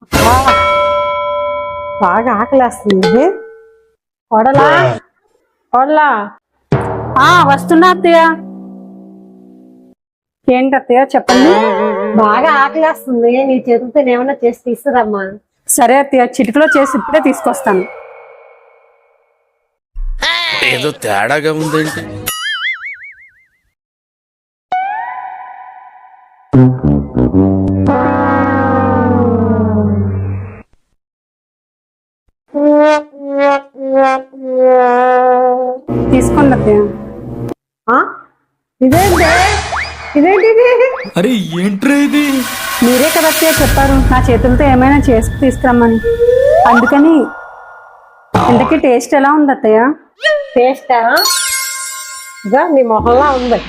ఆ, బాగా ఆకలేస్తుంది. కొడలా కొడలా. వస్తున్నా అత్తయ్య. ఏంటి అత్తయ్య చెప్పండి. బాగా ఆకలేస్తుంది, నీ చేతులతో ఏమన్నా చేసి తీసుకురమ్మా. సరే అత్తయ్య, చిటికలో చేసి ఇప్పుడే తీసుకొస్తాను. ఏదో తేడాగా ఉందేంటి? తీసుకోండి అత్తయ్య. ఆ? ఇదేంటి ఇదేంటిది? అరే ఏంట్రా ఇది? మీరే కదా అత్తయ్య చెప్పారు నా చేతులతో ఏమైనా చేసి తీసుకురమ్మని. అందుకని. ఇంతకీ టేస్ట్ ఎలా ఉంది అత్తయ్య? టేస్టా? ఇదా నీ మొహంలా ఉంది.